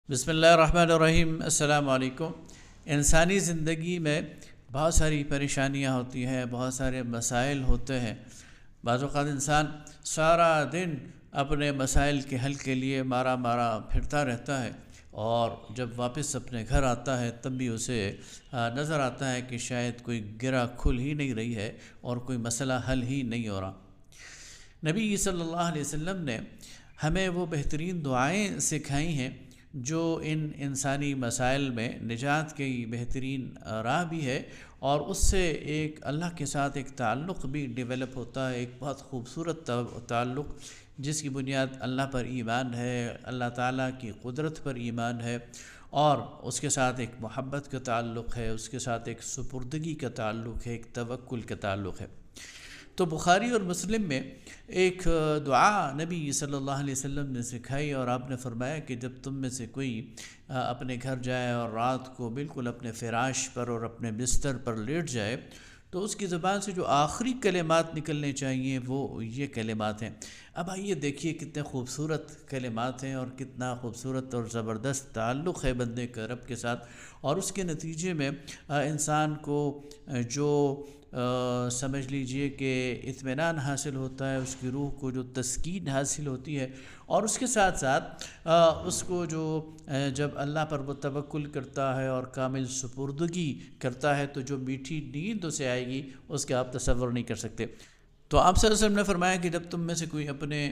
بسم اللہ الرحمن الرحیم۔ السلام علیکم۔ انسانی زندگی میں بہت ساری پریشانیاں ہوتی ہیں، بہت سارے مسائل ہوتے ہیں۔ بعض اوقات انسان سارا دن اپنے مسائل کے حل کے لیے مارا پھرتا رہتا ہے، اور جب واپس اپنے گھر آتا ہے تب بھی اسے نظر آتا ہے کہ شاید کوئی گرہ کھل ہی نہیں رہی ہے اور کوئی مسئلہ حل ہی نہیں ہو رہا۔ نبی صلی اللہ علیہ وسلم نے ہمیں وہ بہترین دعائیں سکھائی ہیں جو ان انسانی مسائل میں نجات کی بہترین راہ بھی ہے، اور اس سے ایک اللہ کے ساتھ ایک تعلق بھی ڈیولپ ہوتا ہے، ایک بہت خوبصورت تعلق جس کی بنیاد اللہ پر ایمان ہے، اللہ تعالیٰ کی قدرت پر ایمان ہے، اور اس کے ساتھ ایک محبت کا تعلق ہے، اس کے ساتھ ایک سپردگی کا تعلق ہے، ایک توکل کا تعلق ہے۔ تو بخاری اور مسلم میں ایک دعا نبی صلی اللہ علیہ وسلم نے سکھائی، اور آپ نے فرمایا کہ جب تم میں سے کوئی اپنے گھر جائے اور رات کو بالکل اپنے فراش پر اور اپنے بستر پر لیٹ جائے تو اس کی زبان سے جو آخری کلمات نکلنے چاہیے وہ یہ کلمات ہیں۔ اب آئیے دیکھیے کتنے خوبصورت کلمات ہیں اور کتنا خوبصورت اور زبردست تعلق ہے بندے کا رب کے ساتھ، اور اس کے نتیجے میں انسان کو جو سمجھ لیجئے کہ اطمینان حاصل ہوتا ہے، اس کی روح کو جو تسکین حاصل ہوتی ہے، اور اس کے ساتھ ساتھ اس کو جو جب اللہ پر وہ توکل کرتا ہے اور کامل سپردگی کرتا ہے تو جو میٹھی نیند اسے آئے گی اس کا آپ تصور نہیں کر سکتے۔ تو آپ صلی اللہ علیہ وسلم نے فرمایا کہ جب تم میں سے کوئی اپنے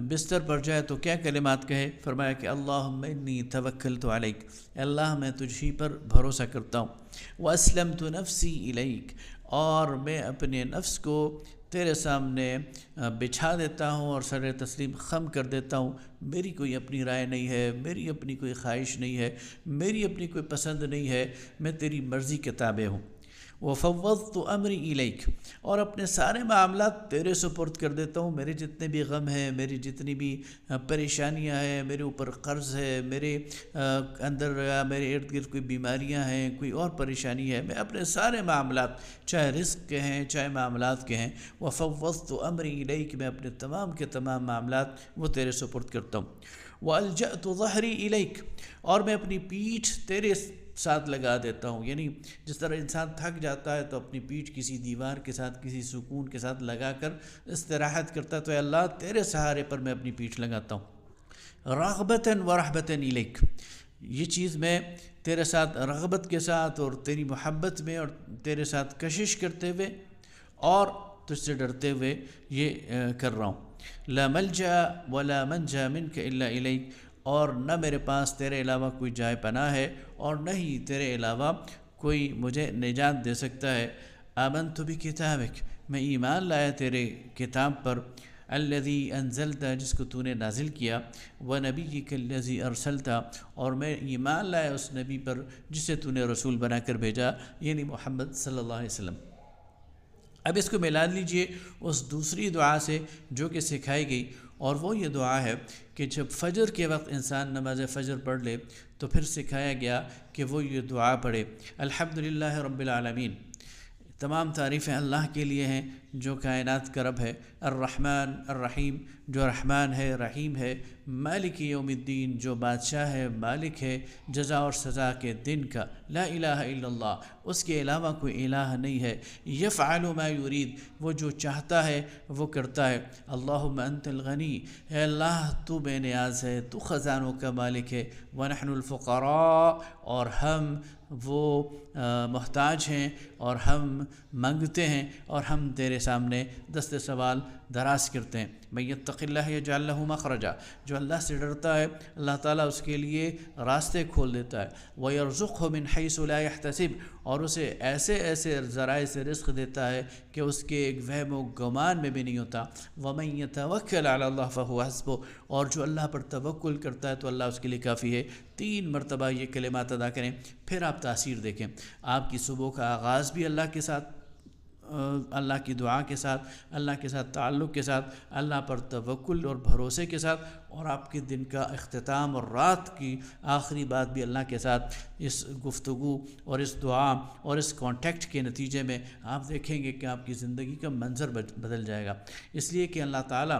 بستر پر جائے تو کیا کلمات کہے؟ فرمایا کہ اللہم انی توکلت علیک، اللہ میں تجھی پر بھروسہ کرتا ہوں، واسلمت نفسی الیک، اور میں اپنے نفس کو تیرے سامنے بچھا دیتا ہوں اور سر تسلیم خم کر دیتا ہوں۔ میری کوئی اپنی رائے نہیں ہے، میری اپنی کوئی خواہش نہیں ہے، میری اپنی کوئی پسند نہیں ہے، میں تیری مرضی کے تابع ہوں۔ وفوضت امری الیک، اور اپنے سارے معاملات تیرے سپرد کر دیتا ہوں۔ میرے جتنے بھی غم ہیں، میری جتنی بھی پریشانیاں ہیں، میرے اوپر قرض ہے، میرے اندر میرے ارد گرد کوئی بیماریاں ہیں، کوئی اور پریشانی ہے، میں اپنے سارے معاملات چاہے رزق کے ہیں چاہے معاملات کے ہیں، وفوضت امری الیک، میں اپنے تمام کے تمام معاملات وہ تیرے سپرد کرتا ہوں۔ والجأت ظہری الیک، اور میں اپنی پیٹھ تیرے ساتھ لگا دیتا ہوں۔ یعنی جس طرح انسان تھک جاتا ہے تو اپنی پیٹھ کسی دیوار کے ساتھ، کسی سکون کے ساتھ لگا کر استراحت کرتا ہے، تو اے اللہ تیرے سہارے پر میں اپنی پیٹھ لگاتا ہوں۔ رغبتاً ورحبتاً الیک، یہ چیز میں تیرے ساتھ رغبت کے ساتھ اور تیری محبت میں اور تیرے ساتھ کشش کرتے ہوئے اور تجھ سے ڈرتے ہوئے یہ کر رہا ہوں۔ لا ملجأ ولا منجا منک الا الیک، اور نہ میرے پاس تیرے علاوہ کوئی جائے پناہ ہے اور نہ ہی تیرے علاوہ کوئی مجھے نجات دے سکتا ہے۔ آمنت بکتابک، میں ایمان لایا تیرے کتاب پر، الذی انزلت، جس کو تو نے نازل کیا، ونبیک الذی ارسلت، اور میں ایمان لایا اس نبی پر جسے تو نے رسول بنا کر بھیجا، یعنی محمد صلی اللہ علیہ وسلم۔ اب اس کو ملا لیجئے اس دوسری دعا سے جو کہ سکھائی گئی، اور وہ یہ دعا ہے کہ جب فجر کے وقت انسان نماز فجر پڑھ لے تو پھر سکھایا گیا کہ وہ یہ دعا پڑھے، الحمدللہ رب العالمین، تمام تعریفیں اللہ کے لیے ہیں جو کائنات کا رب ہے، الرحمن الرحیم، جو رحمان ہے رحیم ہے، مالک یوم الدین، جو بادشاہ ہے مالک ہے جزا اور سزا کے دن کا، لا الہ الا اللہ، اس کے علاوہ کوئی الہ نہیں ہے، یفعل ما یرید، وہ جو چاہتا ہے وہ کرتا ہے، اللہم انت الغنی، اے اللہ تو بے نیاز ہے، تو خزانوں کا مالک ہے، ونحن الفقراء، اور ہم وہ محتاج ہیں اور ہم منگتے ہیں اور ہم تیرے سامنے دست سوال دراز کرتے ہیں۔ من یتق اللہ یجعل لہ مخرجا، جو اللہ سے ڈرتا ہے اللہ تعالیٰ اس کے لیے راستے کھول دیتا ہے، ویرزقہ من حیث لا یحتسب، اور اسے ایسے ایسے ذرائع سے رزق دیتا ہے کہ اس کے ایک وہم و گمان میں بھی نہیں ہوتا، ومن یتوکل علی اللہ فہو حسبہ، اور جو اللہ پر توکل کرتا ہے تو اللہ اس کے لیے کافی ہے۔ 3 مرتبہ یہ کلمات ادا کریں، پھر آپ تاثیر دیکھیں، آپ کی صبح کا آغاز بھی اللہ کے ساتھ، اللہ کی دعا کے ساتھ، اللہ کے ساتھ تعلق کے ساتھ، اللہ پر توکل اور بھروسے کے ساتھ، اور آپ کے دن کا اختتام اور رات کی آخری بات بھی اللہ کے ساتھ، اس گفتگو اور اس دعا اور اس کانٹیکٹ کے نتیجے میں آپ دیکھیں گے کہ آپ کی زندگی کا منظر بدل جائے گا، اس لیے کہ اللہ تعالیٰ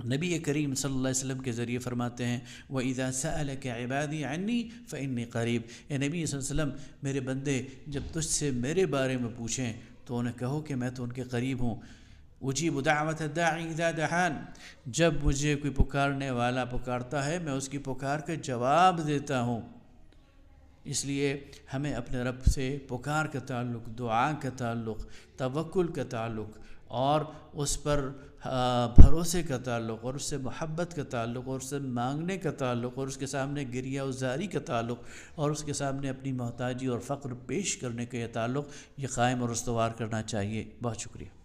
نبی کریم صلی اللہ علیہ وسلم کے ذریعے فرماتے ہیں وَإِذَا سَأَلَكَ عِبَادِي عَنِّي فَإِنِّي قَرِيب، اے نبی صلی اللہ علیہ وسلم میرے بندے جب تجھ سے میرے بارے میں پوچھیں تو انہیں کہو کہ میں تو ان کے قریب ہوں۔ اجیب دعوت الداعی اذا دعان، جب مجھے کوئی پکارنے والا پکارتا ہے میں اس کی پکار کا جواب دیتا ہوں۔ اس لیے ہمیں اپنے رب سے پکار کا تعلق، دعا کا تعلق، توکل کا تعلق اور اس پر بھروسے کا تعلق اور اس سے محبت کا تعلق اور اس سے مانگنے کا تعلق اور اس کے سامنے گریہ وزاری کا تعلق اور اس کے سامنے اپنی محتاجی اور فقر پیش کرنے کا یہ تعلق، یہ قائم اور استوار کرنا چاہیے۔ بہت شکریہ۔